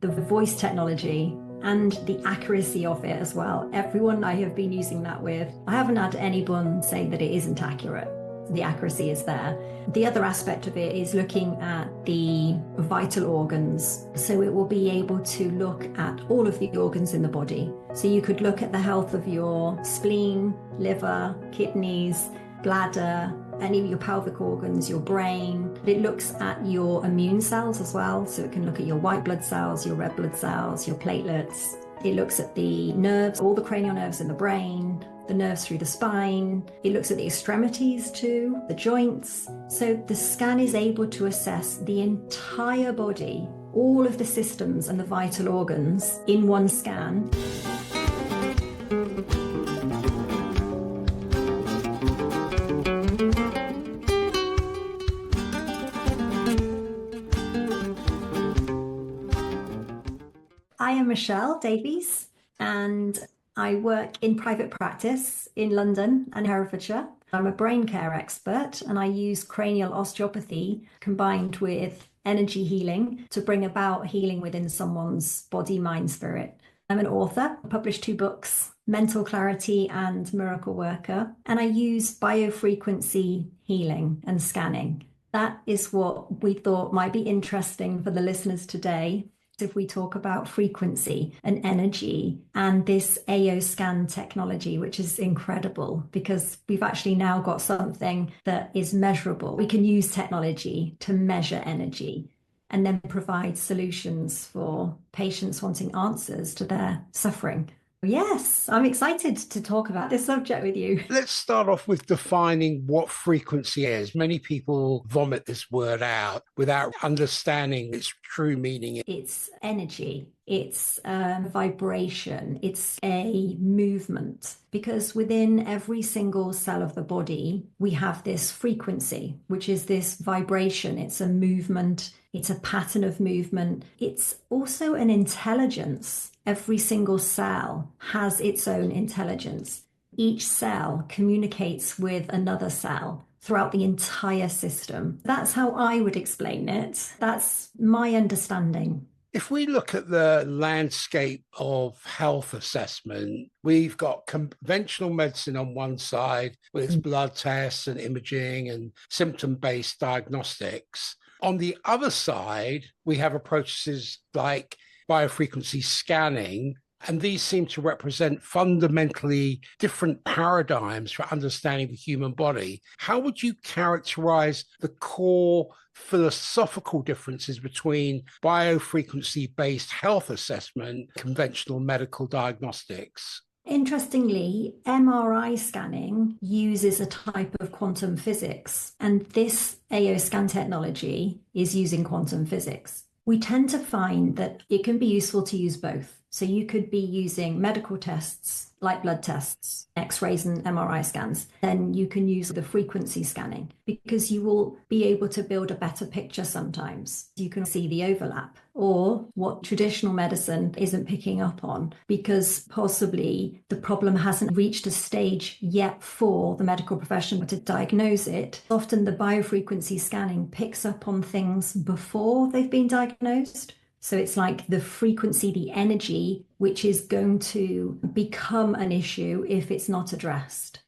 the voice technology and the accuracy of it as well. Everyone I have been using that with, I haven't had anyone say that it isn't accurate. The accuracy is there. The other aspect of it is looking at the vital organs. So it will be able to look at all of the organs in the body. So you could look at the health of your spleen, liver, kidneys, bladder, any of your pelvic organs, your brain. It looks at your immune cells as well. So it can look at your white blood cells, your red blood cells, your platelets. It looks at the nerves, all the cranial nerves in the brain, the nerves through the spine. It looks at the extremities too, the joints. So the scan is able to assess the entire body, all of the systems and the vital organs in one scan. I am Michal Davies, and I work in private practice in London and Herefordshire. I'm a brain care expert, and I use cranial osteopathy combined with energy healing to bring about healing within someone's body, mind, spirit. I'm an author. I published 2 books, Mental Clarity and Miracle Worker, and I use biofrequency healing and scanning. That is what we thought might be interesting for the listeners today. If we talk about frequency and energy and this AO scan technology, which is incredible because we've actually now got something that is measurable. We can use technology to measure energy and then provide solutions for patients wanting answers to their suffering. Yes, I'm excited to talk about this subject with you. Let's start off with defining what frequency is. Many people vomit this word out without understanding its true meaning. It's energy, it's vibration, it's a movement, because within every single cell of the body, we have this frequency, which is this vibration. It's a movement, it's a pattern of movement. It's also an intelligence. Every single cell has its own intelligence. Each cell communicates with another cell throughout the entire system. That's how I would explain it. That's my understanding. If we look at the landscape of health assessment, we've got conventional medicine on one side with its blood tests and imaging and symptom-based diagnostics. On the other side, we have approaches like biofrequency scanning, and these seem to represent fundamentally different paradigms for understanding the human body. How would you characterize the core philosophical differences between biofrequency-based health assessment, conventional medical diagnostics? Interestingly, MRI scanning uses a type of quantum physics, and this AO scan technology is using quantum physics. We tend to find that it can be useful to use both. So you could be using medical tests like blood tests, X-rays and MRI scans. Then you can use the frequency scanning because you will be able to build a better picture sometimes. You can see the overlap or what traditional medicine isn't picking up on because possibly the problem hasn't reached a stage yet for the medical profession to diagnose it. Often the biofrequency scanning picks up on things before they've been diagnosed. So it's like the frequency, the energy, which is going to become an issue if it's not addressed.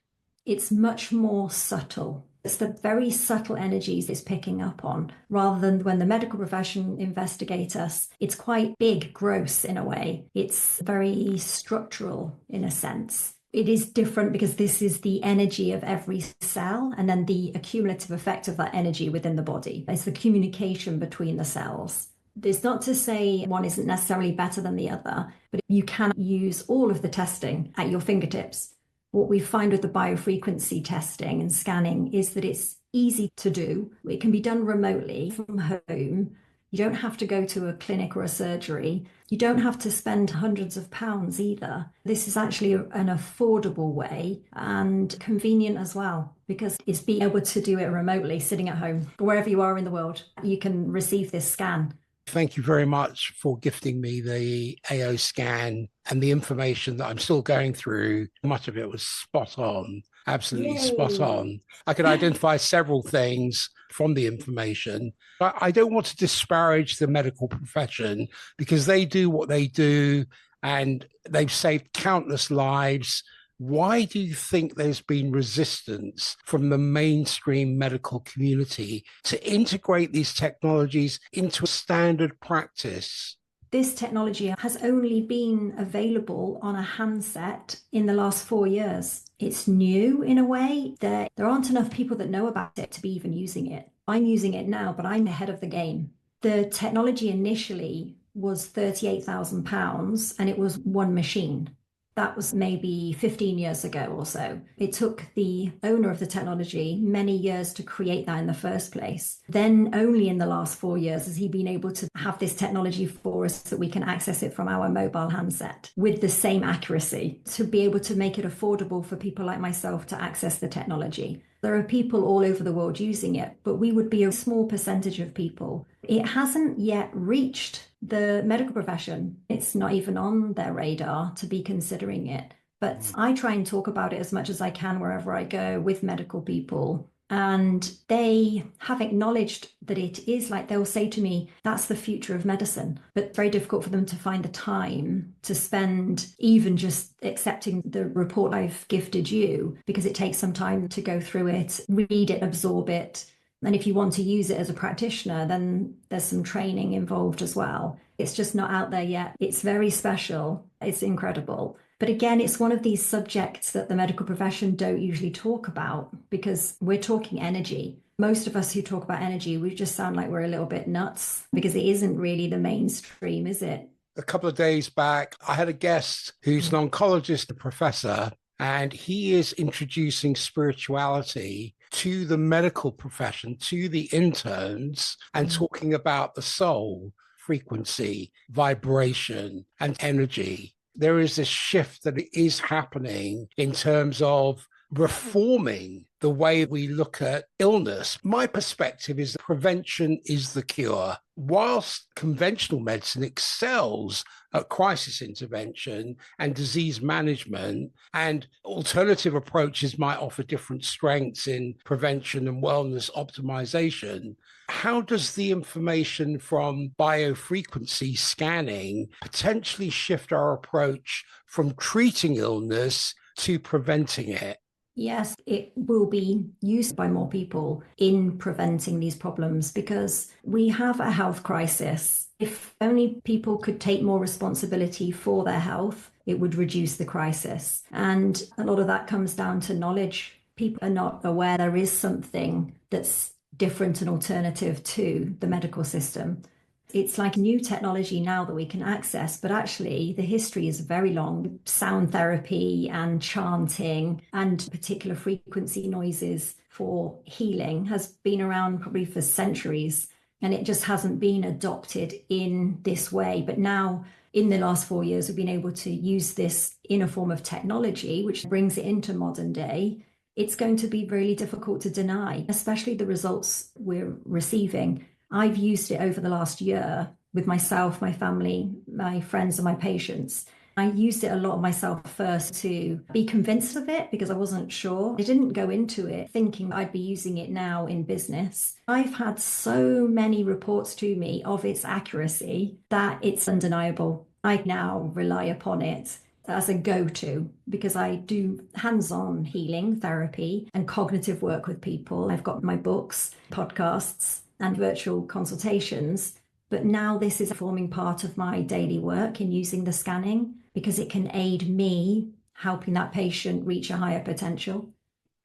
It's much more subtle. It's the very subtle energies it's picking up on, rather than when the medical profession investigate us, it's quite big, gross in a way. It's very structural in a sense. It is different because this is the energy of every cell and then the accumulative effect of that energy within the body. It's the communication between the cells. It's not to say one isn't necessarily better than the other, but you can use all of the testing at your fingertips. What we find with the biofrequency testing and scanning is that it's easy to do. It can be done remotely from home. You don't have to go to a clinic or a surgery. You don't have to spend hundreds of pounds either. This is actually an affordable way and convenient as well, because it's being able to do it remotely, sitting at home, wherever you are in the world. You can receive this scan. Thank you very much for gifting me the AO scan and the information that I'm still going through. Much of it was spot on. absolutely spot Yay. on. I could identify several things from the information. But I don't want to disparage the medical profession because they do what they do and they've saved countless lives. Why do you think there's been resistance from the mainstream medical community to integrate these technologies into a standard practice? This technology has only been available on a handset in the last 4 years. It's new in a way. There aren't enough people that know about it to be even using it. I'm using it now, but I'm ahead of the game. The technology initially was £38,000 and it was one machine. That was maybe 15 years ago or so. It took the owner of the technology many years to create that in the first place. Then only in the last 4 years has he been able to have this technology for us that we can access it from our mobile handset with the same accuracy to be able to make it affordable for people like myself to access the technology. There are people all over the world using it, but we would be a small percentage of people. It hasn't yet reached the medical profession. It's not even on their radar to be considering it. But I try and talk about it as much as I can wherever I go with medical people. And they have acknowledged that it is, like, they'll say to me, that's the future of medicine. But it's very difficult for them to find the time to spend even just accepting the report I've gifted you, because it takes some time to go through it, read it, absorb it. And if you want to use it as a practitioner, then there's some training involved as well. It's just not out there yet. It's very special. It's incredible. But again, it's one of these subjects that the medical profession don't usually talk about because we're talking energy. Most of us who talk about energy, we just sound like we're a little bit nuts because it isn't really the mainstream, is it? A couple of days back, I had a guest who's an oncologist, a professor, and he is introducing spirituality to the medical profession, to the interns, and talking about the soul, frequency, vibration, and energy. There is this shift that is happening in terms of reforming the way we look at illness. My perspective is that prevention is the cure. Whilst conventional medicine excels at crisis intervention and disease management, and alternative approaches might offer different strengths in prevention and wellness optimization, how does the information from biofrequency scanning potentially shift our approach from treating illness to preventing it? Yes, it will be used by more people in preventing these problems because we have a health crisis. If only people could take more responsibility for their health, it would reduce the crisis. And a lot of that comes down to knowledge. People are not aware there is something that's different and alternative to the medical system. It's like new technology now that we can access, but actually the history is very long. Sound therapy and chanting and particular frequency noises for healing has been around probably for centuries, and it just hasn't been adopted in this way. But now in the last 4 years, we've been able to use this in a form of technology, which brings it into modern day. It's going to be really difficult to deny, especially the results we're receiving. I've used it over the last year with myself, my family, my friends, and my patients. I used it a lot myself first to be convinced of it because I wasn't sure. I didn't go into it thinking I'd be using it now in business. I've had so many reports to me of its accuracy that it's undeniable. I now rely upon it as a go-to because I do hands-on healing therapy and cognitive work with people. I've got my books, podcasts, and virtual consultations. But now this is forming part of my daily work in using the scanning because it can aid me helping that patient reach a higher potential.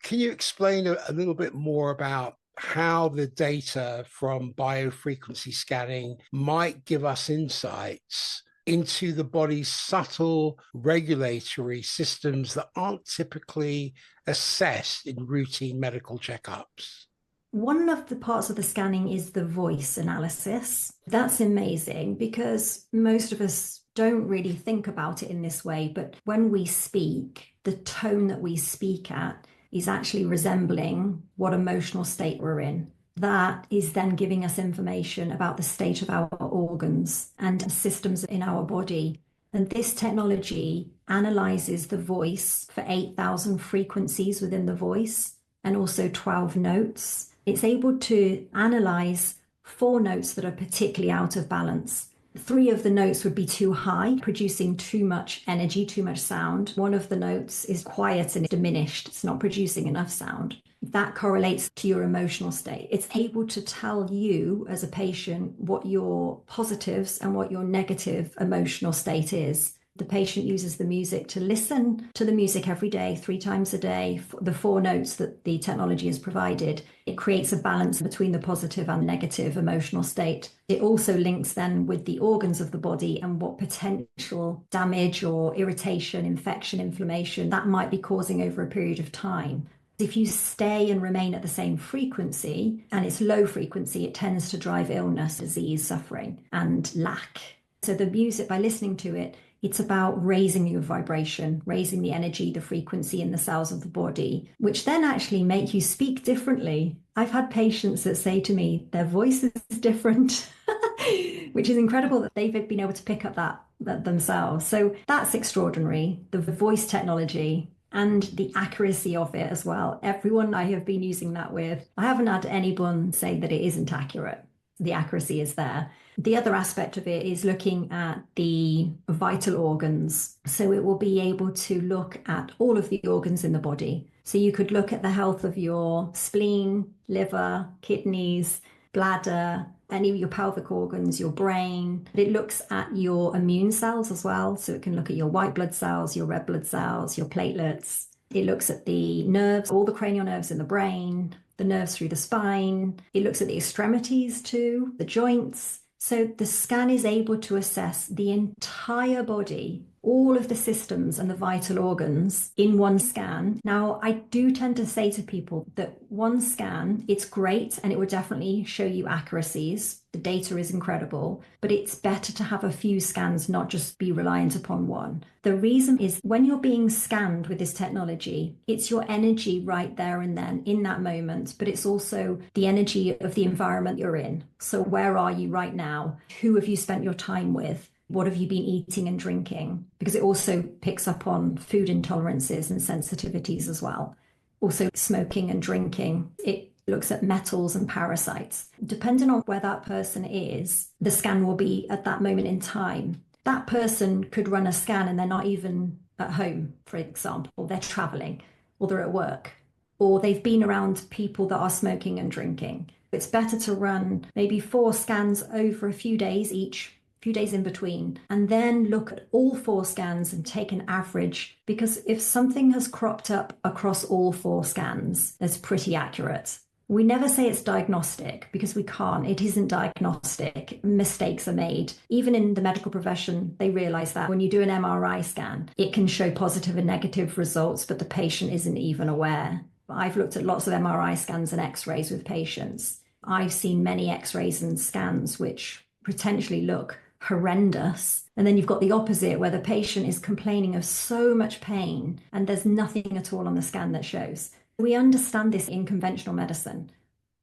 Can you explain a little bit more about how the data from biofrequency scanning might give us insights into the body's subtle regulatory systems that aren't typically assessed in routine medical checkups? One of the parts of the scanning is the voice analysis. That's amazing because most of us don't really think about it in this way. But when we speak, the tone that we speak at is actually resembling what emotional state we're in. That is then giving us information about the state of our organs and systems in our body. And this technology analyzes the voice for 8,000 frequencies within the voice and also 12 notes. It's able to analyze 4 notes that are particularly out of balance. 3 of the notes would be too high, producing too much energy, too much sound. 1 of the notes is quiet and diminished. It's not producing enough sound. That correlates to your emotional state. It's able to tell you as a patient what your positives and what your negative emotional state is. The patient uses the music to listen to the music every day, 3 times a day, the 4 notes that the technology has provided. It creates a balance between the positive and negative emotional state. It also links then with the organs of the body and what potential damage or irritation, infection, inflammation that might be causing over a period of time. If you stay and remain at the same frequency, and it's low frequency, it tends to drive illness, disease, suffering, and lack. So the music, by listening to it, it's about raising your vibration, raising the energy, the frequency in the cells of the body, which then actually make you speak differently. I've had patients that say to me, their voice is different, which is incredible that they've been able to pick up that themselves. So that's extraordinary. The voice technology and the accuracy of it as well. Everyone I have been using that with, I haven't had anyone say that it isn't accurate. The accuracy is there. The other aspect of it is looking at the vital organs. So it will be able to look at all of the organs in the body. So you could look at the health of your spleen, liver, kidneys, bladder, any of your pelvic organs, your brain. It looks at your immune cells as well. So it can look at your white blood cells, your red blood cells, your platelets. It looks at the nerves, all the cranial nerves in the brain, the nerves through the spine. It looks at the extremities too, the joints. So the scan is able to assess the entire body, all of the systems and the vital organs in one scan. Now, I do tend to say to people that one scan, it's great and it will definitely show you accuracies. The data is incredible, but it's better to have a few scans, not just be reliant upon one. The reason is when you're being scanned with this technology, it's your energy right there and then in that moment, but it's also the energy of the environment you're in. So where are you right now? Who have you spent your time with? What have you been eating and drinking? Because it also picks up on food intolerances and sensitivities as well. Also smoking and drinking. It looks at metals and parasites. Depending on where that person is, the scan will be at that moment in time. That person could run a scan and they're not even at home, for example. They're traveling or they're at work or they've been around people that are smoking and drinking. It's better to run maybe 4 scans over a few days each, few days in between, and then look at all 4 scans and take an average, because if something has cropped up across all 4 scans, that's pretty accurate. We never say it's diagnostic because we can't. It isn't diagnostic. Mistakes are made. Even in the medical profession, they realize that when you do an MRI scan, it can show positive and negative results, but the patient isn't even aware. I've looked at lots of MRI scans and x-rays with patients. I've seen many x-rays and scans which potentially look horrendous. And then you've got the opposite where the patient is complaining of so much pain and there's nothing at all on the scan that shows. We understand this in conventional medicine.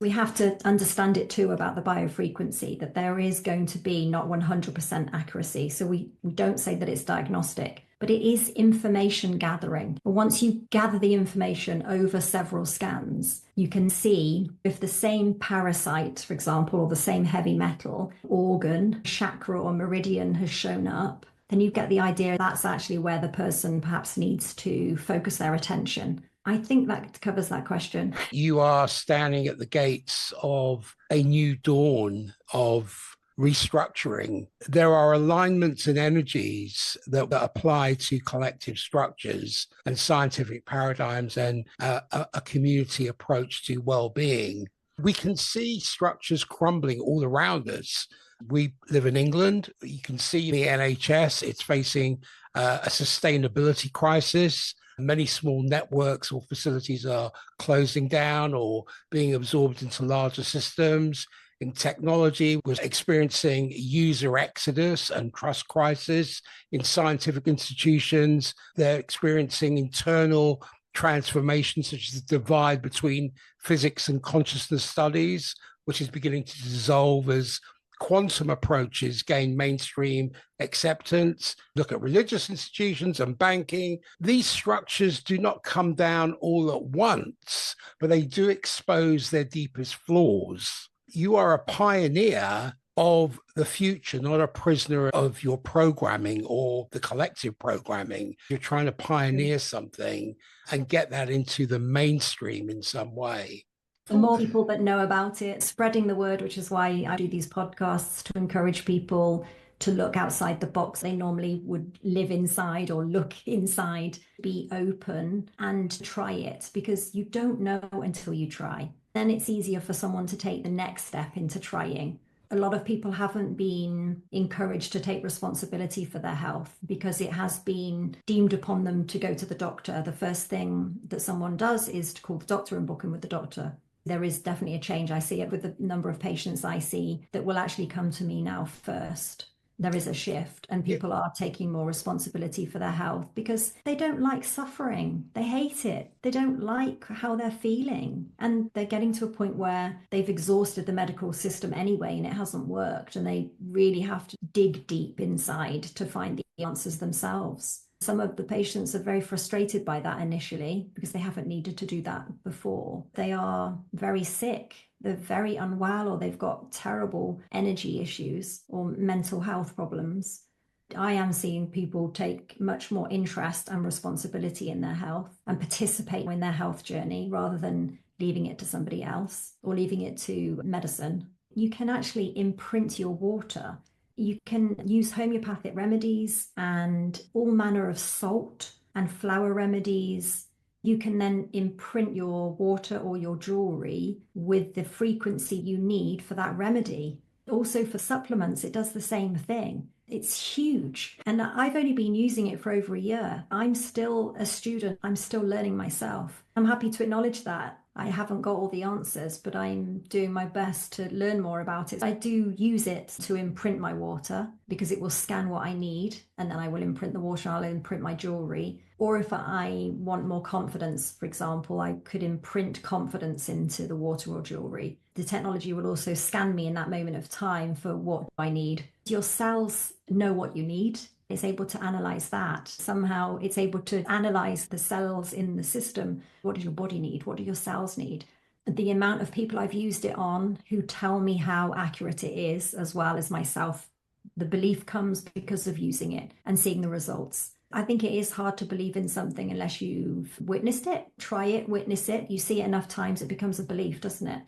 We have to understand it too about the biofrequency, that there is going to be not 100% accuracy. So we don't say that it's diagnostic, but it is information gathering. Once you gather the information over several scans, you can see if the same parasite, for example, or the same heavy metal organ, chakra or meridian has shown up, then you get the idea that's actually where the person perhaps needs to focus their attention. I think that covers that question. You are standing at the gates of a new dawn of restructuring. There are alignments and energies that apply to collective structures and scientific paradigms and a community approach to well-being. We can see structures crumbling all around us. We live in England. You can see the NHS. It's facing a sustainability crisis. Many small networks or facilities are closing down or being absorbed into larger systems. In technology, we're experiencing user exodus and trust crisis. In scientific institutions, they're experiencing internal transformations, such as the divide between physics and consciousness studies, which is beginning to dissolve as quantum approaches gain mainstream acceptance. Look at religious institutions and banking. These structures do not come down all at once, but they do expose their deepest flaws. You are a pioneer of the future, not a prisoner of your programming or the collective programming. You're trying to pioneer something and get that into the mainstream in some way. The more people that know about it, spreading the word, which is why I do these podcasts to encourage people to look outside the box they normally would live inside or look inside, be open and try it, because you don't know until you try. Then it's easier for someone to take the next step into trying. A lot of people haven't been encouraged to take responsibility for their health because it has been deemed upon them to go to the doctor. The first thing that someone does is to call the doctor and book in with the doctor. There is definitely a change. I see it with the number of patients I see that will actually come to me now first. There is a shift and people are taking more responsibility for their health because they don't like suffering. They hate it. They don't like how they're feeling. And they're getting to a point where they've exhausted the medical system anyway and it hasn't worked. And they really have to dig deep inside to find the answers themselves. Some of the patients are very frustrated by that initially because they haven't needed to do that before. They are very sick. They're very unwell, or they've got terrible energy issues or mental health problems. I am seeing people take much more interest and responsibility in their health and participate in their health journey rather than leaving it to somebody else or leaving it to medicine. You can actually imprint your water. You can use homeopathic remedies and all manner of salt and flower remedies. You can then imprint your water or your jewelry with the frequency you need for that remedy. Also for supplements, it does the same thing. It's huge. And I've only been using it for over a year. I'm still a student. I'm still learning myself. I'm happy to acknowledge that. I haven't got all the answers, but I'm doing my best to learn more about it. I do use it to imprint my water because it will scan what I need, and then I will imprint the water, I'll imprint my jewelry. Or if I want more confidence, for example, I could imprint confidence into the water or jewelry. The technology will also scan me in that moment of time for what I need. Your cells know what you need. It's able to analyze that. Somehow it's able to analyze the cells in the system. What does your body need? What do your cells need? The amount of people I've used it on who tell me how accurate it is, as well as myself, the belief comes because of using it and seeing the results. I think it is hard to believe in something unless you've witnessed it. Try it, witness it. You see it enough times, it becomes a belief, doesn't it?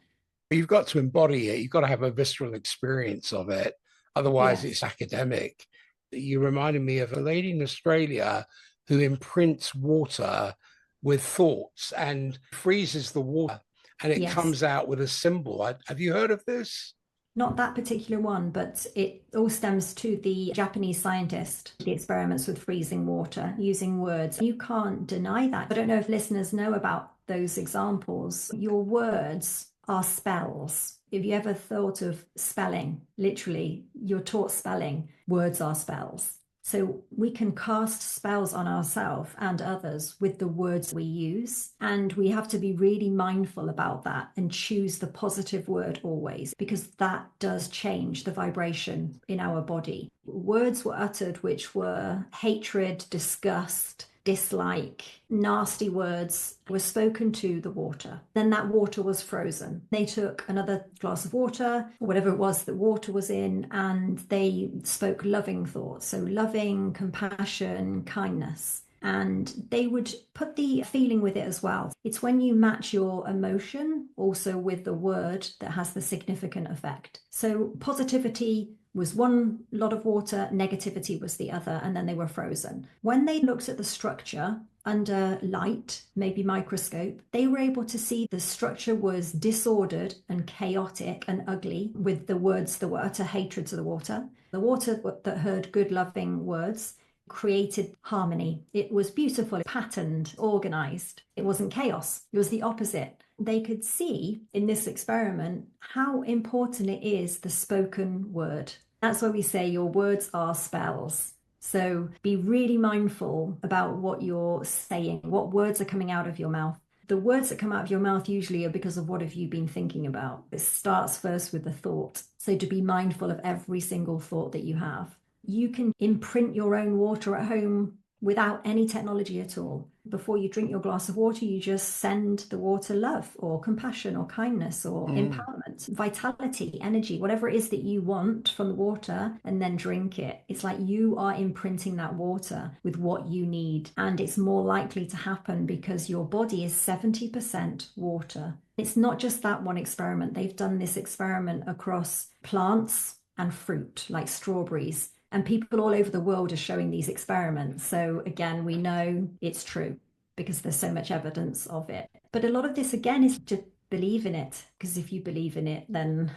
You've got to embody it. You've got to have a visceral experience of it. Otherwise, It's academic. You reminded me of a lady in Australia who imprints water with thoughts and freezes the water, and it comes out with a symbol. Have you heard of this? Not that particular one, but it all stems to the Japanese scientist, the experiments with freezing water using words. You can't deny that. I don't know if listeners know about those examples. Your words are spells. Have you ever thought of spelling? Literally, you're taught spelling. Words are spells. So we can cast spells on ourselves and others with the words we use. And we have to be really mindful about that and choose the positive word always, because that does change the vibration in our body. Words were uttered which were hatred, disgust, dislike, nasty words were spoken to the water. Then that water was frozen. They took another glass of water, or whatever it was that water was in, and they spoke loving thoughts. So loving, compassion, kindness. And they would put the feeling with it as well. It's when you match your emotion also with the word that has the significant effect. So positivity was one lot of water, negativity was the other, and then they were frozen. When they looked at the structure under light, maybe microscope, they were able to see the structure was disordered and chaotic and ugly with the words that were utter hatred to the water. The water that heard good, loving words created harmony. It was beautiful, patterned, organized. It wasn't chaos. It was the opposite. They could see in this experiment how important it is, the spoken word. That's why we say your words are spells. So be really mindful about what you're saying, what words are coming out of your mouth. The words that come out of your mouth usually are because of what have you been thinking about. It starts first with the thought. So to be mindful of every single thought that you have. You can imprint your own water at home without any technology at all. Before you drink your glass of water, you just send the water love or compassion or kindness or empowerment, vitality, energy, whatever it is that you want from the water, and then drink it. It's like you are imprinting that water with what you need. And it's more likely to happen because your body is 70% water. It's not just that one experiment. They've done this experiment across plants and fruit, like strawberries. And people all over the world are showing these experiments. So again, we know it's true because there's so much evidence of it. But a lot of this, again, is to believe in it, because if you believe in it, then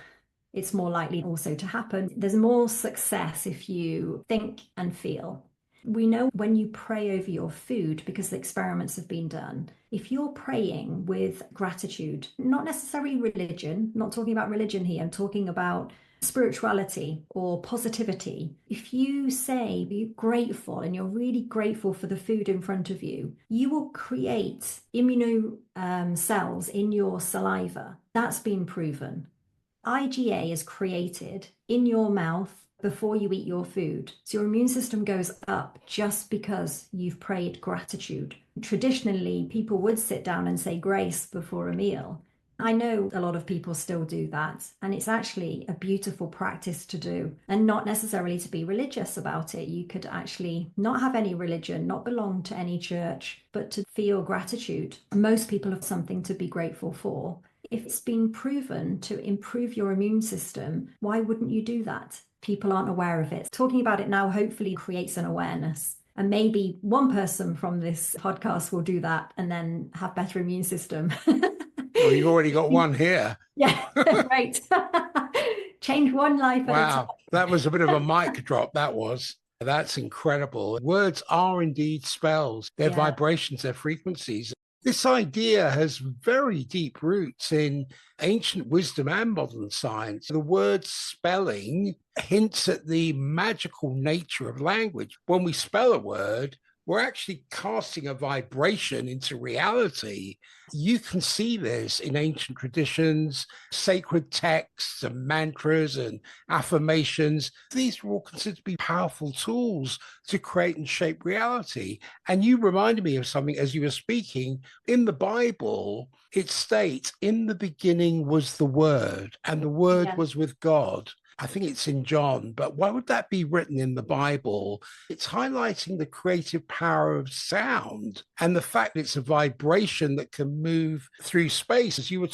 it's more likely also to happen. There's more success if you think and feel. We know when you pray over your food, because the experiments have been done, if you're praying with gratitude, not necessarily religion, not talking about religion here, I'm talking about spirituality or positivity. If you say you're grateful and you're really grateful for the food in front of you, you will create immuno cells in your saliva. That's been proven. IgA is created in your mouth before you eat your food. So your immune system goes up just because you've prayed gratitude. Traditionally, people would sit down and say grace before a meal. I know a lot of people still do that, and it's actually a beautiful practice to do, and not necessarily to be religious about it. You could actually not have any religion, not belong to any church, but to feel gratitude. Most people have something to be grateful for. If it's been proven to improve your immune system, why wouldn't you do that? People aren't aware of it. Talking about it now hopefully creates an awareness. And maybe one person from this podcast will do that and then have better immune system. Well, you've already got one here. Yeah, right. Change one life at a time. Wow, that was a bit of a mic drop, that was. That's incredible. Words are indeed spells. They're vibrations, they're frequencies. This idea has very deep roots in ancient wisdom and modern science. The word spelling hints at the magical nature of language. When we spell a word, we're actually casting a vibration into reality. You can see this in ancient traditions, sacred texts and mantras and affirmations. These are all considered to be powerful tools to create and shape reality. And you reminded me of something as you were speaking. In the Bible, it states, in the beginning was the Word, and the Word was with God. I think it's in John, but why would that be written in the Bible? It's highlighting the creative power of sound and the fact it's a vibration that can move through space, as you were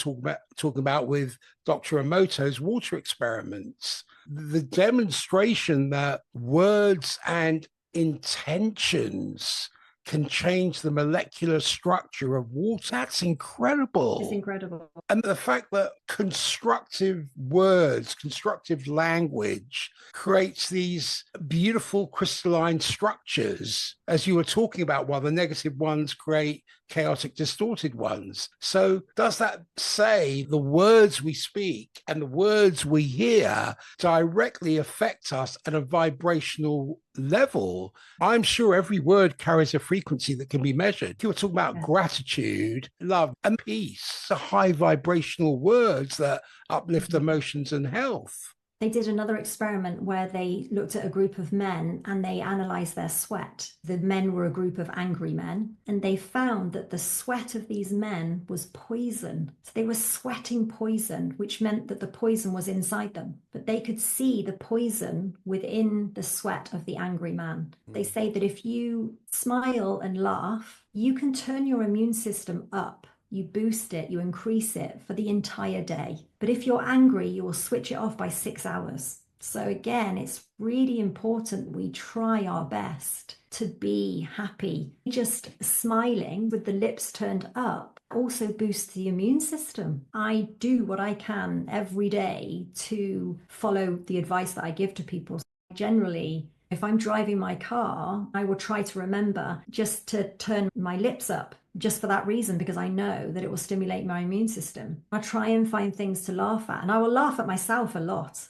talking about with Dr. Emoto's water experiments. The demonstration that words and intentions can change the molecular structure of water. That's incredible. It's incredible. And the fact that constructive words, constructive language creates these beautiful crystalline structures, as you were talking about, while the negative ones create chaotic, distorted ones. So does that say the words we speak and the words we hear directly affect us at a vibrational level? I'm sure every word carries a frequency that can be measured. You were talking about gratitude, love, and peace, the high vibrational words that uplift emotions and health. They did another experiment where they looked at a group of men and they analyzed their sweat. The men were a group of angry men, and they found that the sweat of these men was poison. So they were sweating poison, which meant that the poison was inside them. But they could see the poison within the sweat of the angry man. They say that if you smile and laugh, you can turn your immune system up. You boost it, you increase it for the entire day. But if you're angry, you will switch it off by 6 hours. So again, it's really important we try our best to be happy. Just smiling with the lips turned up also boosts the immune system. I do what I can every day to follow the advice that I give to people. Generally, if I'm driving my car, I will try to remember just to turn my lips up, just for that reason, because I know that it will stimulate my immune system. I try and find things to laugh at, and I will laugh at myself a lot.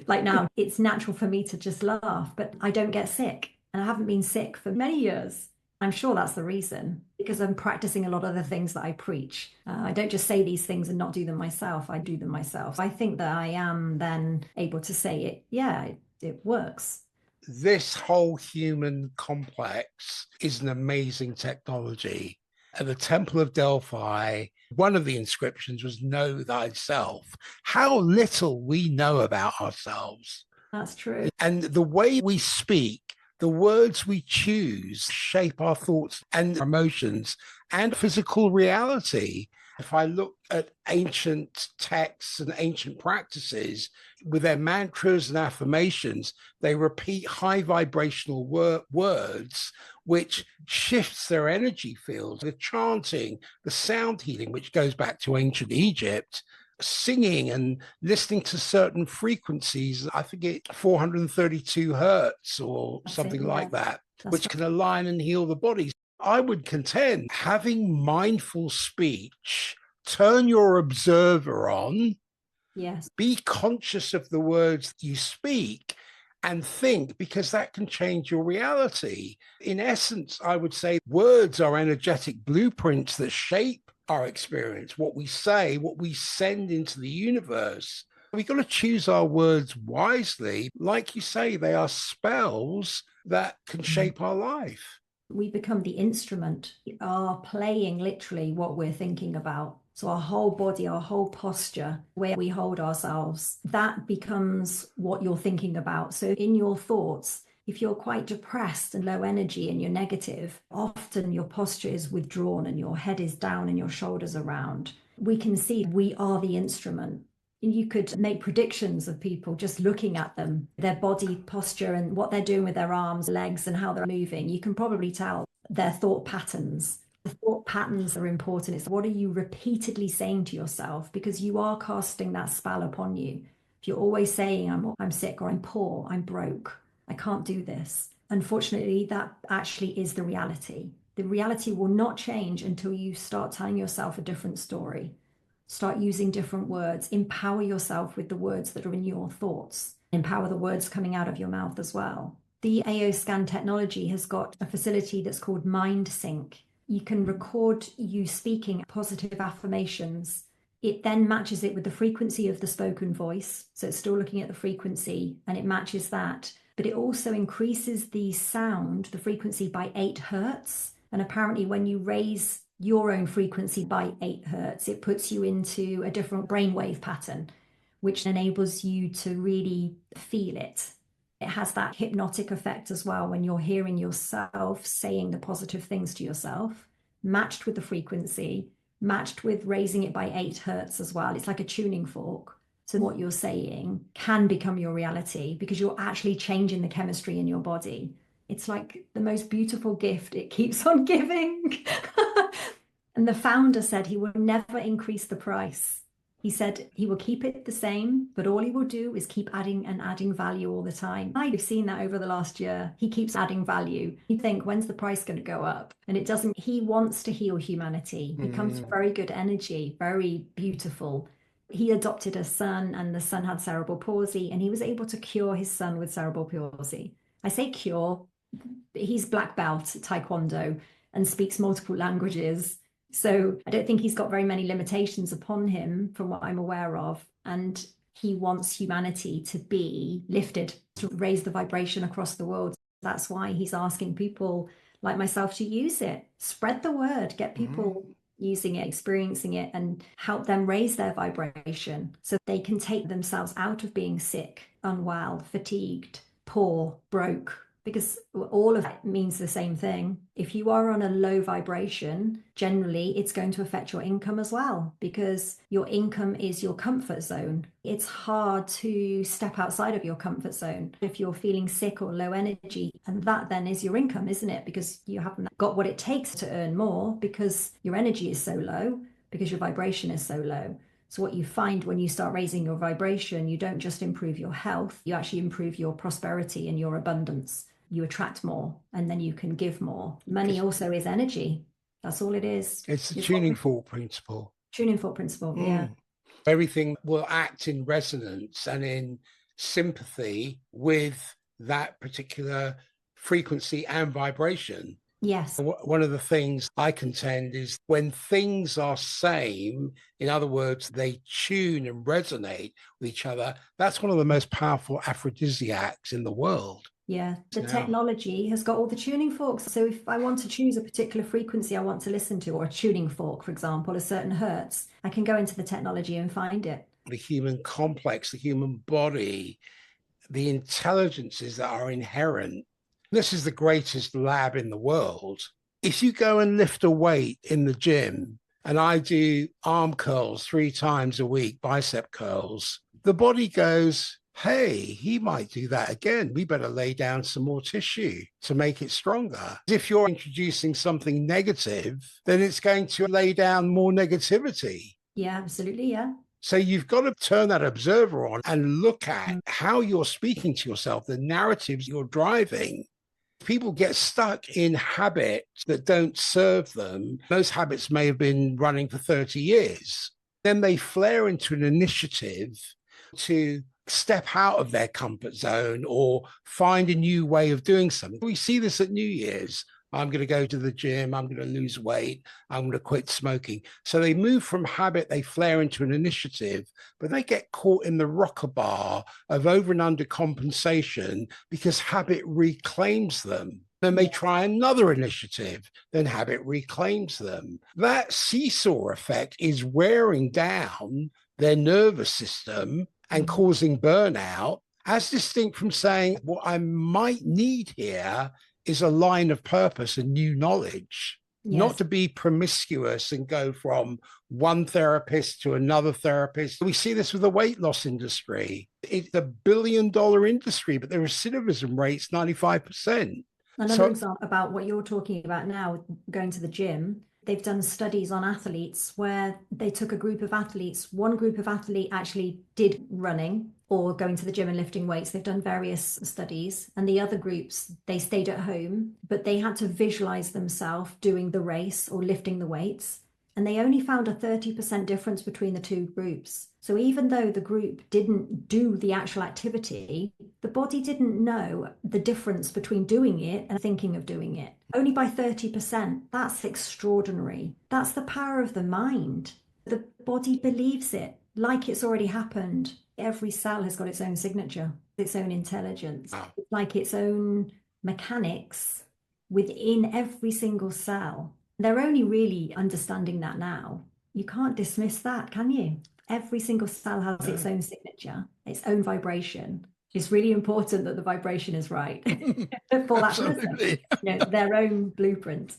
Like now, it's natural for me to just laugh, but I don't get sick, and I haven't been sick for many years. I'm sure that's the reason, because I'm practicing a lot of the things that I preach. I don't just say these things and not do them myself. I do them myself. I think that I am then able to say it. Yeah, it works. This whole human complex is an amazing technology. At the Temple of Delphi, one of the inscriptions was "Know thyself." How little we know about ourselves. That's true. And the way we speak, the words we choose shape our thoughts and emotions and physical reality. If I look at ancient texts and ancient practices with their mantras and affirmations, they repeat high vibrational words, which shifts their energy fields. The chanting, the sound healing, which goes back to ancient Egypt, singing and listening to certain frequencies, I forget, 432 hertz or something like that, which can align and heal the body. I would contend having mindful speech, turn your observer on, yes, be conscious of the words you speak and think, because that can change your reality. In essence, I would say words are energetic blueprints that shape our experience, what we say, what we send into the universe. We've got to choose our words wisely. Like you say, they are spells that can shape our life. We become the instrument, we are playing literally what we're thinking about. So our whole body, our whole posture, where we hold ourselves, that becomes what you're thinking about. So in your thoughts, if you're quite depressed and low energy and you're negative, often your posture is withdrawn and your head is down and your shoulders are round. We can see we are the instrument. You could make predictions of people just looking at them, their body posture and what they're doing with their arms, legs, and how they're moving. You can probably tell their thought patterns. The thought patterns are important. It's what are you repeatedly saying to yourself, because you are casting that spell upon you. If you're always saying, I'm sick, or I'm poor, I'm broke, I can't do this. Unfortunately, that actually is the reality. The reality will not change until you start telling yourself a different story. Start using different words. Empower yourself with the words that are in your thoughts. Empower the words coming out of your mouth as well. The AO scan technology has got a facility that's called Mind Sync. You can record you speaking positive affirmations. It then matches it with the frequency of the spoken voice. So it's still looking at the frequency and it matches that. But it also increases the sound, the frequency, by 8 hertz. And apparently when you raise your own frequency by 8 hertz, it puts you into a different brainwave pattern, which enables you to really feel it. It has that hypnotic effect as well when you're hearing yourself saying the positive things to yourself, matched with the frequency, matched with raising it by 8 hertz as well. It's like a tuning fork. So what you're saying can become your reality because you're actually changing the chemistry in your body. It's like the most beautiful gift. It keeps on giving. And the founder said he will never increase the price. He said he will keep it the same, but all he will do is keep adding and adding value all the time. I've seen that over the last year. He keeps adding value. You think, when's the price going to go up? And it doesn't. He wants to heal humanity. He comes from very good energy, very beautiful. He adopted a son and the son had cerebral palsy and he was able to cure his son with cerebral palsy. I say cure. He's black belt taekwondo and speaks multiple languages. So I don't think he's got very many limitations upon him from what I'm aware of. And he wants humanity to be lifted, to raise the vibration across the world. That's why he's asking people like myself to use it. Spread the word, get people using it, experiencing it, and help them raise their vibration so they can take themselves out of being sick, unwell, fatigued, poor, broke, because all of it means the same thing. If you are on a low vibration, generally it's going to affect your income as well, because your income is your comfort zone. It's hard to step outside of your comfort zone if you're feeling sick or low energy, and that then is your income, isn't it? Because you haven't got what it takes to earn more because your energy is so low, because your vibration is so low. So what you find when you start raising your vibration, you don't just improve your health, you actually improve your prosperity and your abundance. You attract more and then you can give more. Money also is energy. That's all it is. It's the tuning fork principle. Tuning fork principle, yeah. Everything will act in resonance and in sympathy with that particular frequency and vibration. Yes. One of the things I contend is when things are same, in other words, they tune and resonate with each other, that's one of the most powerful aphrodisiacs in the world. Yeah, the Now, technology has got all the tuning forks. So if I want to choose a particular frequency I want to listen to, or a tuning fork, for example, a certain hertz, I can go into the technology and find it. the human complex, the human body, the intelligences that are inherent. This is the greatest lab in the world. If you go and lift a weight in the gym, and I do arm curls 3 times a week, bicep curls, the body goes, hey, he might do that again. We better lay down some more tissue to make it stronger. If you're introducing something negative, then it's going to lay down more negativity. Yeah, absolutely. Yeah. So you've got to turn that observer on and look at how you're speaking to yourself, the narratives you're driving. People get stuck in habits that don't serve them. Those habits may have been running for 30 years. Then they flare into an initiative to step out of their comfort zone or find a new way of doing something. We see this at New Year's. I'm going to go to the gym. I'm going to lose weight. I'm going to quit smoking. So they move from habit, they flare into an initiative, but they get caught in the rocker bar of over and under compensation because habit reclaims them. Then they try another initiative, then habit reclaims them. That seesaw effect is wearing down their nervous system and causing burnout, as distinct from saying, what I might need here is a line of purpose and new knowledge, not to be promiscuous and go from one therapist to another therapist. We see this with the weight loss industry. It's a billion-dollar industry, but the recidivism rate's 95%. Another example about what you're talking about now, going to the gym, they've done studies on athletes where they took a group of athletes. One group of athletes actually did running or going to the gym and lifting weights. They've done various studies. And the other groups, they stayed at home, but they had to visualize themselves doing the race or lifting the weights. And they only found a 30% difference between the two groups. So even though the group didn't do the actual activity, the body didn't know the difference between doing it and thinking of doing it. Only by 30%. That's extraordinary. That's the power of the mind. The body believes it like it's already happened. Every cell has got its own signature, its own intelligence. It's like its own mechanics within every single cell. They're only really understanding that now. You can't dismiss that, can you? Every single cell has its own signature, its own vibration. It's really important that the vibration is right for that person. Their own blueprint.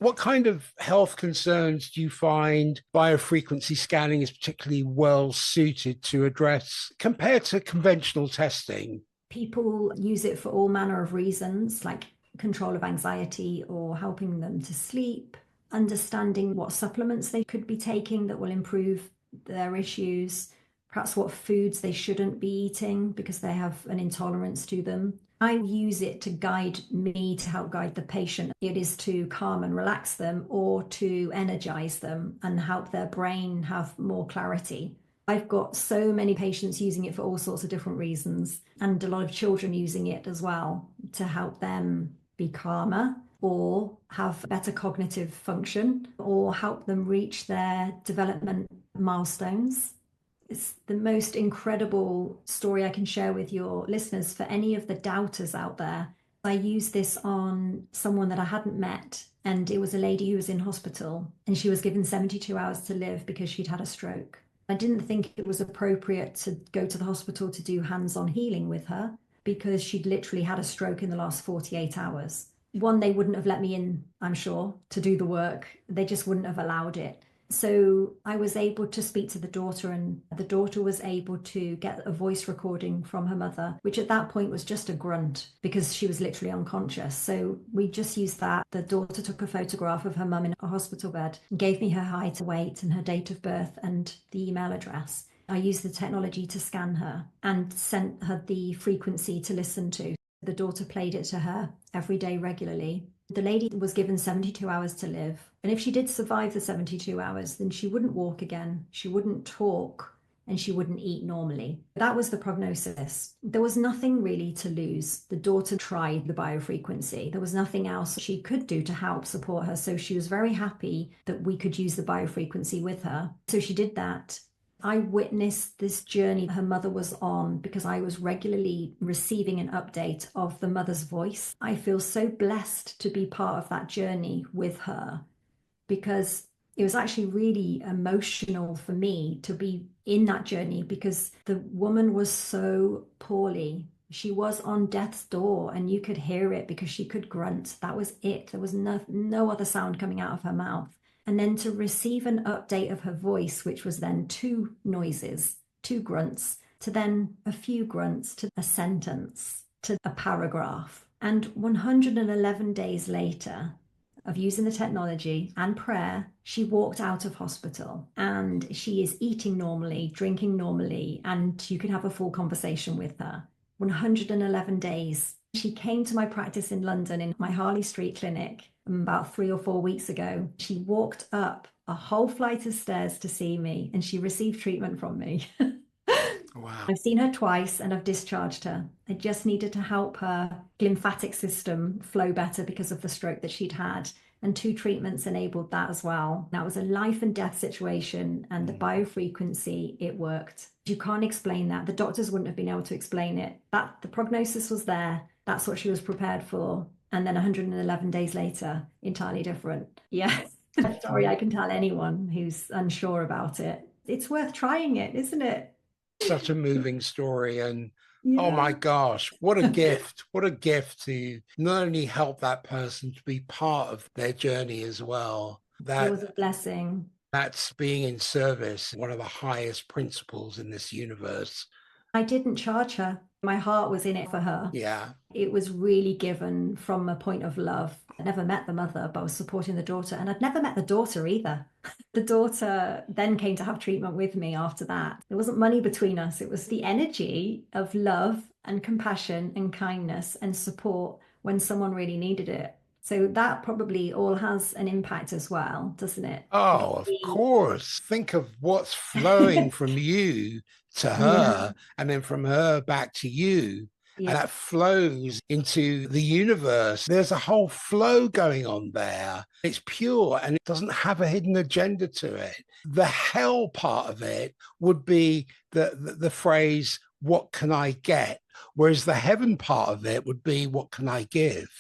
What kind of health concerns do you find biofrequency scanning is particularly well suited to address compared to conventional testing? People use it for all manner of reasons, like control of anxiety or helping them to sleep, understanding what supplements they could be taking that will improve their issues, perhaps what foods they shouldn't be eating because they have an intolerance to them. I use it to guide me, to help guide the patient. It is to calm and relax them or to energize them and help their brain have more clarity. I've got so many patients using it for all sorts of different reasons, and a lot of children using it as well to help them be calmer or have better cognitive function or help them reach their development milestones. It's the most incredible story I can share with your listeners for any of the doubters out there. I used this on someone that I hadn't met, and it was a lady who was in hospital, and she was given 72 hours to live because she'd had a stroke. I didn't think it was appropriate to go to the hospital to do hands-on healing with her because she'd literally had a stroke in the last 48 hours. One, they wouldn't have let me in, I'm sure, to do the work. They just wouldn't have allowed it. So I was able to speak to the daughter, and the daughter was able to get a voice recording from her mother, which at that point was just a grunt because she was literally unconscious. So we just used that. The daughter took a photograph of her mum in a hospital bed and gave me her height, weight, and her date of birth and the email address. I used the technology to scan her and sent her the frequency to listen to. The daughter played it to her every day regularly. The lady was given 72 hours to live. And if she did survive the 72 hours, then she wouldn't walk again. She wouldn't talk. and she wouldn't eat normally. That was the prognosis. There was nothing really to lose. The daughter tried the biofrequency. There was nothing else she could do to help support her. So she was very happy that we could use the biofrequency with her. So she did that. I witnessed this journey her mother was on because I was regularly receiving an update of the mother's voice. I feel so blessed to be part of that journey with her, because it was actually really emotional for me to be in that journey, because the woman was so poorly. She was on death's door and you could hear it because she could grunt. That was it. There was no other sound coming out of her mouth. And then to receive an update of her voice, which was then two noises, two grunts, to then a few grunts, to a sentence, to a paragraph. And 111 days later of using the technology and prayer, she walked out of hospital and she is eating normally, drinking normally, and you can have a full conversation with her. 111 days. She came to my practice in London in my Harley Street clinic about 3 or 4 weeks ago. She walked up a whole flight of stairs to see me, and she received treatment from me. Wow. I've seen her twice and I've discharged her. I just needed to help her glymphatic system flow better because of the stroke that she'd had. And 2 treatments enabled that as well. That was a life and death situation, and the biofrequency, it worked. You can't explain that. The doctors wouldn't have been able to explain it. That the prognosis was there. That's what she was prepared for. And then 111 days later, entirely different. Yeah. Sorry, I can tell anyone who's unsure about it. It's worth trying it, isn't it? Such a moving story. And Yeah. oh my gosh, what a gift. What a gift to not only help that person to be part of their journey as well. It was a blessing. That's being in service, one of the highest principles in this universe. I didn't charge her. My heart was in it for her. Yeah. It was really given from a point of love. I never met the mother, but I was supporting the daughter, and I'd never met the daughter either. The daughter then came to have treatment with me after that. There wasn't money between us. It was the energy of love and compassion and kindness and support when someone really needed it. So that probably all has an impact as well, doesn't it? Oh, of course. Think of what's flowing from you to her, and then from her back to you. Yeah. And that flows into the universe. There's a whole flow going on there. It's pure and it doesn't have a hidden agenda to it. The hell part of it would be the phrase, what can I get? Whereas the heaven part of it would be, what can I give?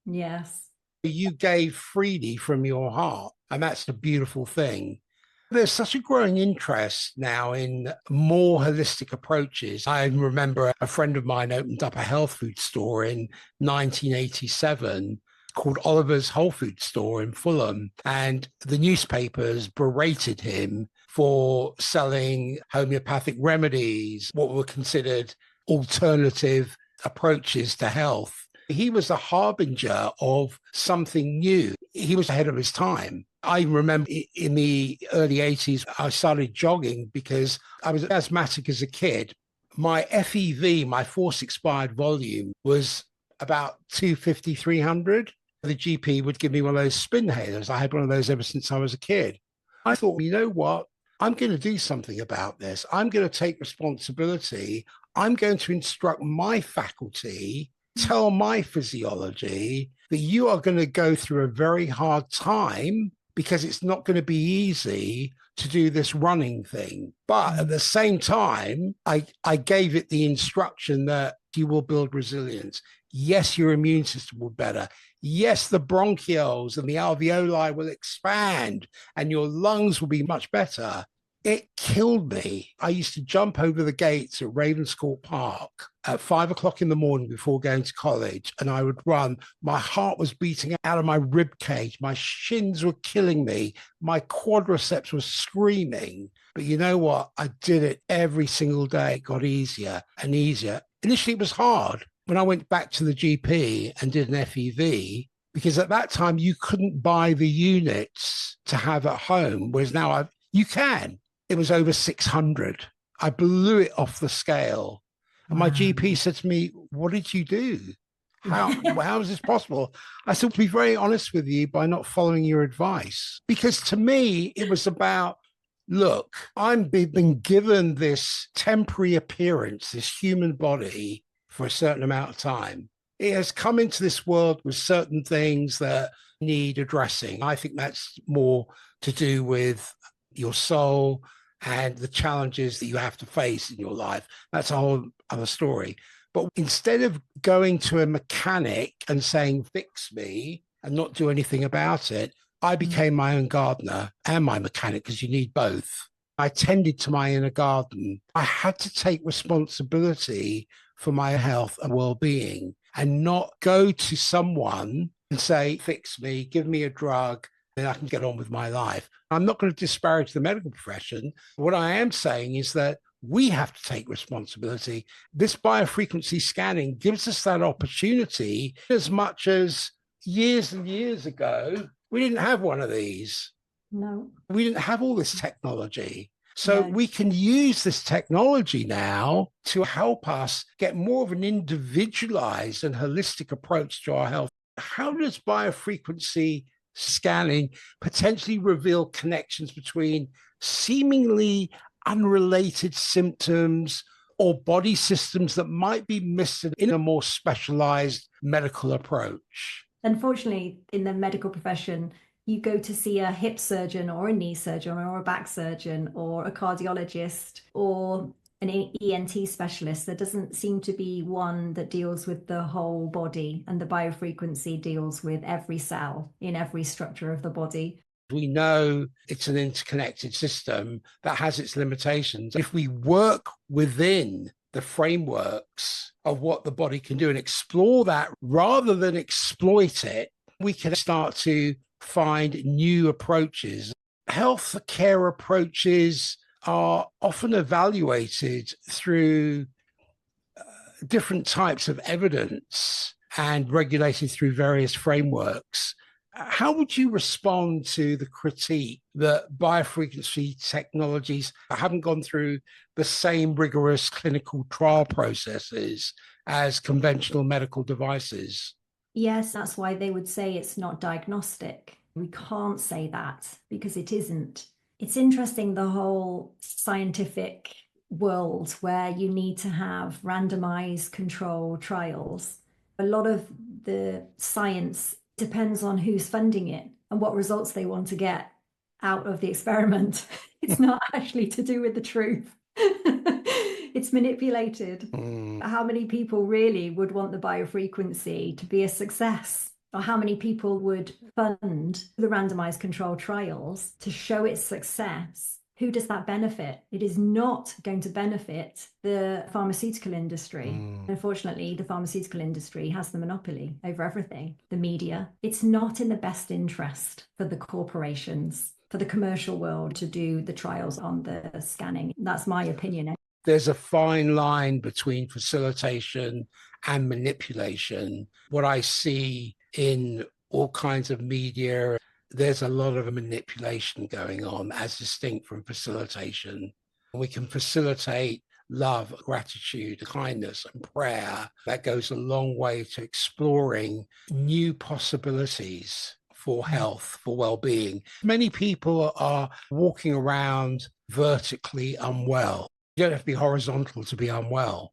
Yes. You gave freely from your heart. And that's the beautiful thing. There's such a growing interest now in more holistic approaches. I remember a friend of mine opened up a health food store in 1987 called Oliver's Whole Food Store in Fulham. And the newspapers berated him for selling homeopathic remedies, what were considered alternative approaches to health. He was a harbinger of something new. He was ahead of his time. I remember in the early 80s, I started jogging because I was asthmatic as a kid. My FEV, my force expired volume, was about 250, 300. The GP would give me one of those spin inhalers. I had one of those ever since I was a kid. I thought, you know what? I'm going to do something about this. I'm going to take responsibility. I'm going to instruct my faculty, tell my physiology that you are going to go through a very hard time because it's not going to be easy to do this running thing. But at the same time, I gave it the instruction that you will build resilience. Yes, your immune system will better. Yes, the bronchioles and the alveoli will expand and your lungs will be much better. It killed me. I used to jump over the gates at Ravenscourt Park at 5 o'clock in the morning before going to college, and I would run. My heart was beating out of my rib cage. My shins were killing me. My quadriceps was screaming. But you know what? I did it every single day. It got easier and easier. Initially, it was hard. When I went back to the GP and did an FEV, because at that time you couldn't buy the units to have at home, whereas now you can. It was over 600. I blew it off the scale. And my GP said to me, what did you do? How is this possible? I said, to be very honest with you, by not following your advice. Because to me, it was about look, I'm been given this temporary appearance, this human body for a certain amount of time. It has come into this world with certain things that need addressing. I think that's more to do with your soul and the challenges that you have to face in your life. That's a whole other story. But instead of going to a mechanic and saying, fix me and not do anything about it, I became my own gardener and my mechanic, because you need both. I tended to my inner garden. I had to take responsibility for my health and well-being and not go to someone and say, fix me, give me a drug, then I can get on with my life. I'm not going to disparage the medical profession. What I am saying is that we have to take responsibility. This biofrequency scanning gives us that opportunity, as much as years and years ago, we didn't have one of these. No. We didn't have all this technology. So we can use this technology now to help us get more of an individualized and holistic approach to our health. How does biofrequency scanning potentially reveal connections between seemingly unrelated symptoms or body systems that might be missing in a more specialized medical approach? Unfortunately, in the medical profession, you go to see a hip surgeon or a knee surgeon or a back surgeon or a cardiologist or an ENT specialist. There doesn't seem to be one that deals with the whole body, and the biofrequency deals with every cell in every structure of the body. We know it's an interconnected system that has its limitations. If we work within the frameworks of what the body can do and explore that rather than exploit it, we can start to find new approaches. Health care approaches are often evaluated through different types of evidence and regulated through various frameworks. How would you respond to the critique that biofrequency technologies haven't gone through the same rigorous clinical trial processes as conventional medical devices? Yes, that's why they would say it's not diagnostic. We can't say that because it isn't. It's interesting, the whole scientific world where you need to have randomized control trials. A lot of the science depends on who's funding it and what results they want to get out of the experiment. It's not actually to do with the truth. It's manipulated. How many people really would want the biofrequency to be a success? Or how many people would fund the randomized control trials to show its success? Who does that benefit? It is not going to benefit the pharmaceutical industry. Unfortunately, the pharmaceutical industry has the monopoly over everything, the media. It's not in the best interest for the corporations, for the commercial world to do the trials on the scanning. That's my opinion. There's a fine line between facilitation and manipulation. What I see in all kinds of media, there's a lot of manipulation going on as distinct from facilitation. We can facilitate love, gratitude, kindness, and prayer. That goes a long way to exploring new possibilities for health, for well-being. Many people are walking around vertically unwell. You don't have to be horizontal to be unwell.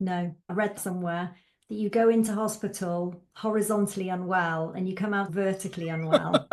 No, I read somewhere that you go into hospital horizontally unwell and you come out vertically unwell.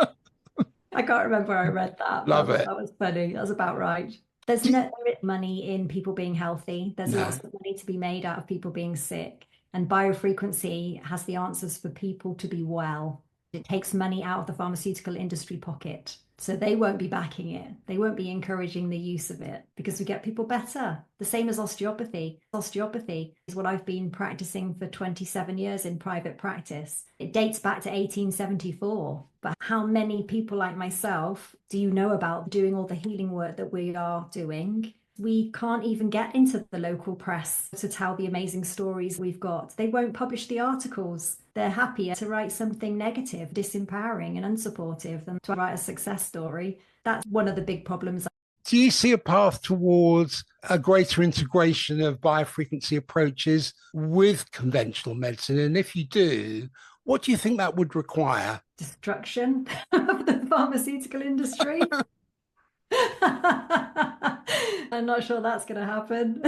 I can't remember where I read that. Love it. That was funny. That's about right. There's no money in people being healthy. There's lots of money to be made out of people being sick. And biofrequency has the answers for people to be well. It takes money out of the pharmaceutical industry pocket. So they won't be backing it. They won't be encouraging the use of it because we get people better. The same as osteopathy. Osteopathy is what I've been practicing for 27 years in private practice. It dates back to 1874. But how many people like myself do you know about doing all the healing work that we are doing? We can't even get into the local press to tell the amazing stories we've got. They won't publish the articles. They're happier to write something negative, disempowering and unsupportive than to write a success story. That's one of the big problems. Do you see a path towards a greater integration of biofrequency approaches with conventional medicine? And if you do, what do you think that would require? Destruction of the pharmaceutical industry. I'm not sure that's going to happen.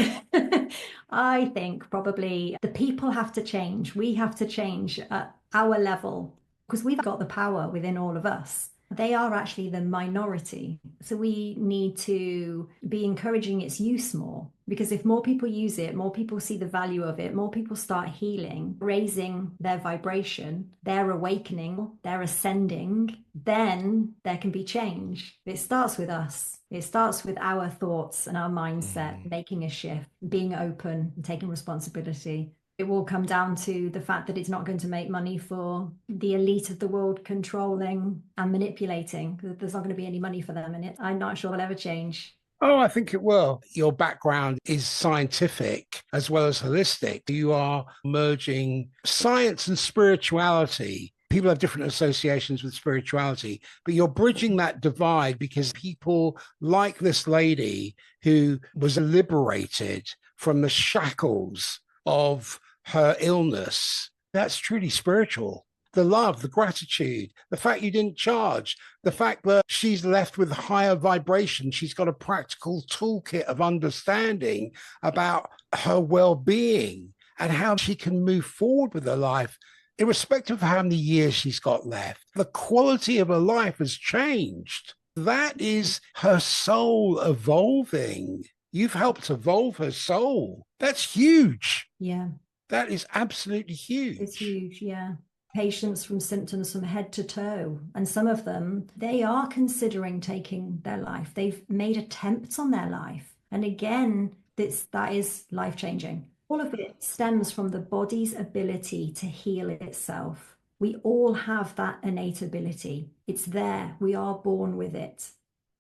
I think probably the people have to change. We have to change at our level because we've got the power within all of us. They are actually the minority. So we need to be encouraging its use more because if more people use it, more people see the value of it, more people start healing, raising their vibration, they're awakening, they're ascending, then there can be change. It starts with us. It starts with our thoughts and our mindset, making a shift, being open, and taking responsibility. It will come down to the fact that it's not going to make money for the elite of the world controlling and manipulating. There's not going to be any money for them in it. I'm not sure it'll ever change. Oh, I think it will. Your background is scientific as well as holistic. You are merging science and spirituality. People have different associations with spirituality, but you're bridging that divide because people like this lady who was liberated from the shackles of her illness. That's truly spiritual. The love, the gratitude, the fact you didn't charge, the fact that she's left with higher vibration. She's got a practical toolkit of understanding about her well-being and how she can move forward with her life, irrespective of how many years she's got left. The quality of her life has changed. That is her soul evolving. You've helped evolve her soul. That's huge. Yeah. That is absolutely huge. It's huge, yeah. Patients from symptoms from head to toe. And some of them, they are considering taking their life. They've made attempts on their life. And again, that is life-changing. All of it stems from the body's ability to heal itself. We all have that innate ability. It's there. We are born with it.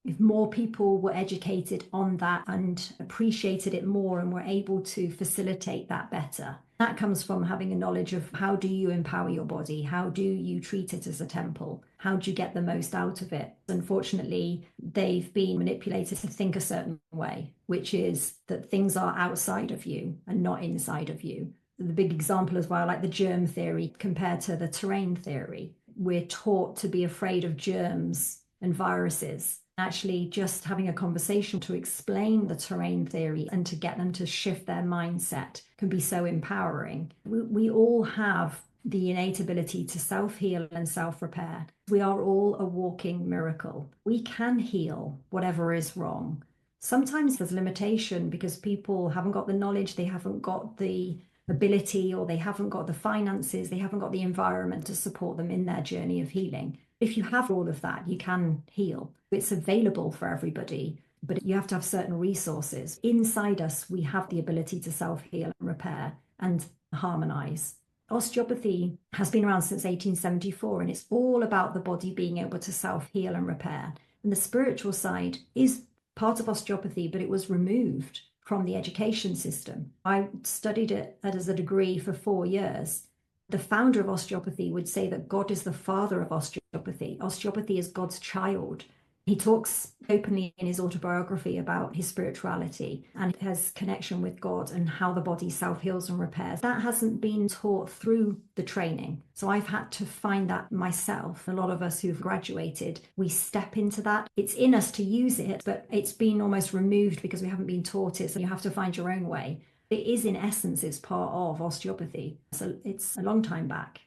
If more people were educated on that and appreciated it more and were able to facilitate that better, that comes from having a knowledge of how do you empower your body? How do you treat it as a temple? How do you get the most out of it? Unfortunately, they've been manipulated to think a certain way, which is that things are outside of you and not inside of you. The big example as well, like the germ theory compared to the terrain theory. We're taught to be afraid of germs and viruses. Actually, just having a conversation to explain the terrain theory and to get them to shift their mindset can be so empowering. We all have the innate ability to self-heal and self-repair. We are all a walking miracle. We can heal whatever is wrong. Sometimes there's limitation because people haven't got the knowledge, they haven't got the ability, or they haven't got the finances, they haven't got the environment to support them in their journey of healing. If you have all of that, you can heal. It's available for everybody, but you have to have certain resources. Inside us, we have the ability to self-heal and repair and harmonize. Osteopathy has been around since 1874, and it's all about the body being able to self-heal and repair. And the spiritual side is part of osteopathy, but it was removed from the education system. I studied it as a degree for 4 years. The founder of osteopathy would say that God is the father of osteopathy. Osteopathy is God's child. He talks openly in his autobiography about his spirituality and his connection with God and how the body self-heals and repairs. That hasn't been taught through the training. So I've had to find that myself. A lot of us who've graduated, we step into that. It's in us to use it, but it's been almost removed because we haven't been taught it. So you have to find your own way. It is, in essence, it's part of osteopathy. So it's a long time back.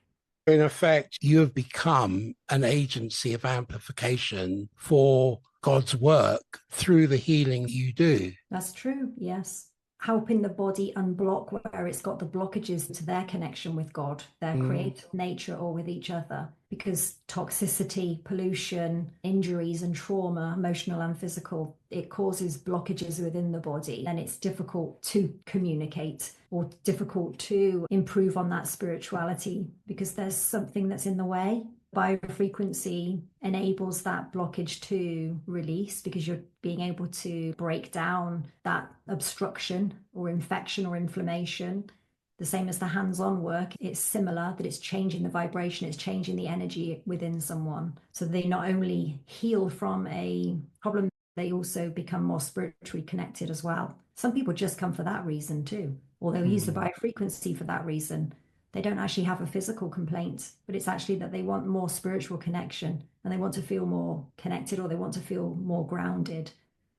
In effect, you have become an agency of amplification for God's work through the healing you do. That's true, yes. Helping the body unblock where it's got the blockages to their connection with God, their creative nature, or with each other. Because toxicity, pollution, injuries and trauma, emotional and physical, it causes blockages within the body, and it's difficult to communicate or difficult to improve on that spirituality because there's something that's in the way. Biofrequency enables that blockage to release because you're being able to break down that obstruction or infection or inflammation. The same as the hands-on work, it's similar, that it's changing the vibration, it's changing the energy within someone. So they not only heal from a problem, they also become more spiritually connected as well. Some people just come for that reason too, or they'll use the biofrequency for that reason. They don't actually have a physical complaint, but it's actually that they want more spiritual connection and they want to feel more connected or they want to feel more grounded.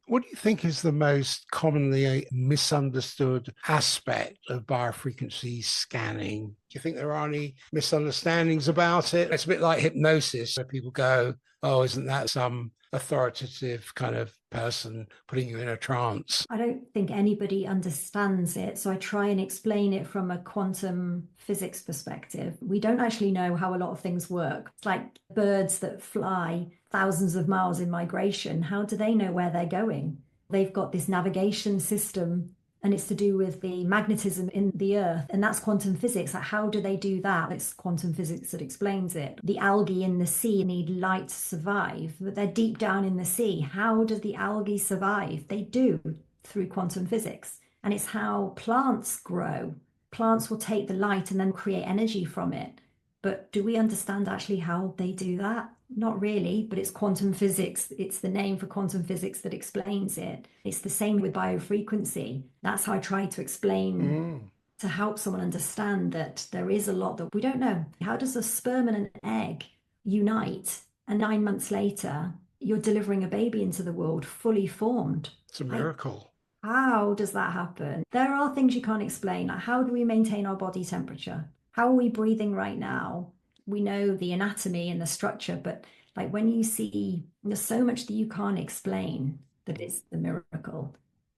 What do you think is the most commonly misunderstood aspect of biofrequency scanning? Do you think there are any misunderstandings about it? It's a bit like hypnosis, where people go, oh, isn't that some authoritative kind of person putting you in a trance? I don't think anybody understands it, so I try and explain it from a quantum physics perspective. We don't actually know how a lot of things work. It's like birds that fly thousands of miles in migration. How do they know where they're going? They've got this navigation system, and it's to do with the magnetism in the earth, and that's quantum physics. Like, how do they do that? It's quantum physics that explains it. The algae in the sea need light to survive, but they're deep down in the sea. How do the algae survive? They do, through quantum physics. And it's how plants grow. Plants will take the light and then create energy from it. But do we understand actually how they do that? Not really, but it's quantum physics. It's the name for quantum physics that explains it. It's the same with biofrequency. That's how I try to explain to help someone understand that there is a lot that we don't know. How does a sperm and an egg unite? And 9 months later, you're delivering a baby into the world fully formed. It's a miracle. How does that happen? There are things you can't explain. Like, how do we maintain our body temperature? How are we breathing right now? We know the anatomy and the structure, but like when you see there's so much that you can't explain that it's the miracle.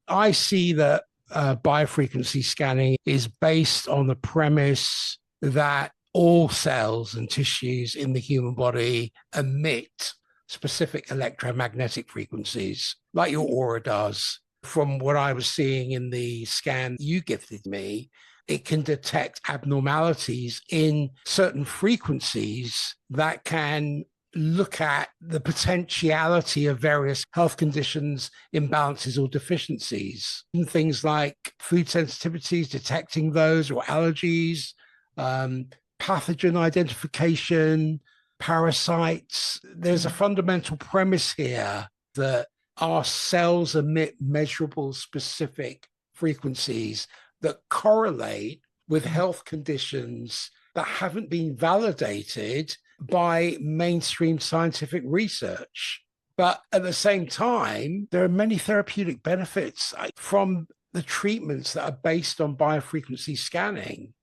I see that biofrequency scanning is based on the premise that all cells and tissues in the human body emit specific electromagnetic frequencies, like your aura does. From what I was seeing in the scan you gifted me, it can detect abnormalities in certain frequencies that can look at the potentiality of various health conditions, imbalances, or deficiencies. And things like food sensitivities, detecting those, or allergies, pathogen identification, parasites. There's a fundamental premise here that our cells emit measurable specific frequencies that correlate with health conditions that haven't been validated by mainstream scientific research. But at the same time, there are many therapeutic benefits from the treatments that are based on biofrequency scanning.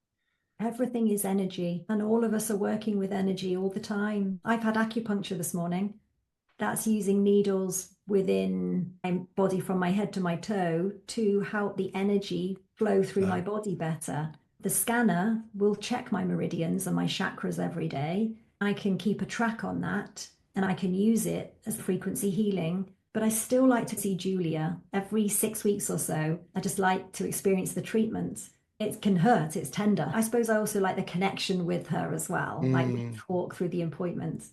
Everything is energy, and all of us are working with energy all the time. I've had acupuncture this morning. That's using needles within my body from my head to my toe to help the energy flow through my body better. The scanner will check my meridians and my chakras every day. I can keep a track on that and I can use it as frequency healing. But I still like to see Julia every 6 weeks or so. I just like to experience the treatment. It can hurt, it's tender. I suppose I also like the connection with her as well. Like we talk through the appointments.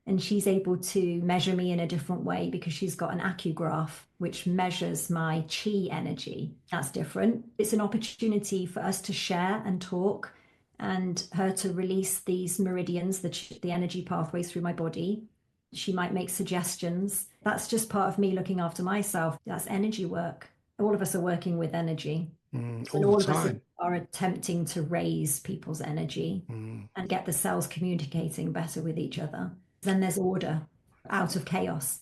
And she's able to measure me in a different way because she's got an accugraph, which measures my chi energy. That's different. It's an opportunity for us to share and talk and her to release these meridians, the energy pathways through my body. She might make suggestions. That's just part of me looking after myself. That's energy work. All of us are working with energy. All the time. Of us are attempting to raise people's energy and get the cells communicating better with each other. Then there's order out of chaos.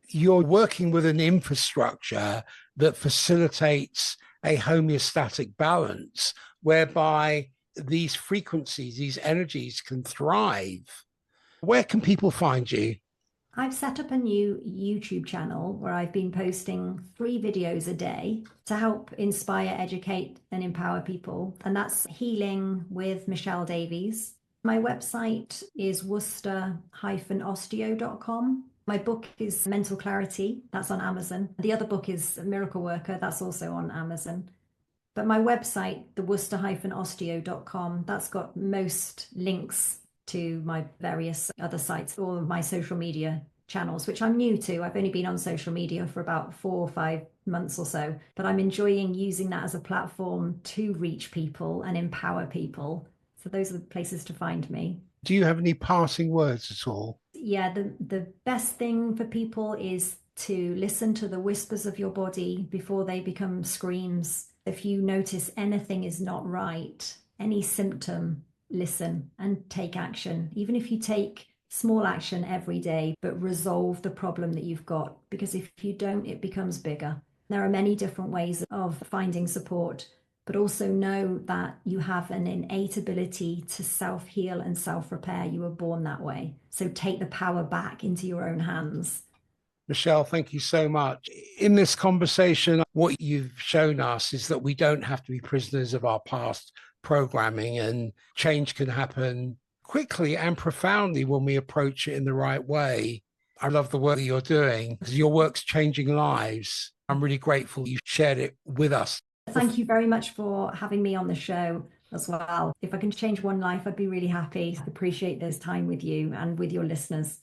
You're working with an infrastructure that facilitates a homeostatic balance whereby these frequencies, these energies can thrive. Where can people find you? I've set up a new YouTube channel where I've been posting 3 videos a day to help inspire, educate, and empower people. And that's Healing with Michal Davies. My website is worcester-osteo.com. My book is Mental Clarity. That's on Amazon. The other book is Miracle Worker. That's also on Amazon. But my website, the worcester-osteo.com, that's got most links to my various other sites, all of my social media channels, which I'm new to. I've only been on social media for about 4 or 5 months or so, but I'm enjoying using that as a platform to reach people and empower people. So those are the places to find me. Do you have any passing words at all? Yeah, the best thing for people is to listen to the whispers of your body before they become screams. If you notice anything is not right, any symptom, listen and take action. Even if you take small action every day, but resolve the problem that you've got, because if you don't, it becomes bigger. There are many different ways of finding support, but also know that you have an innate ability to self-heal and self-repair. You were born that way. So take the power back into your own hands. Michal, thank you so much. In this conversation, what you've shown us is that we don't have to be prisoners of our past programming, and change can happen quickly and profoundly when we approach it in the right way. I love the work that you're doing because your work's changing lives. I'm really grateful you shared it with us. Thank you very much for having me on the show as well. If I can change one life, I'd be really happy. I appreciate this time with you and with your listeners.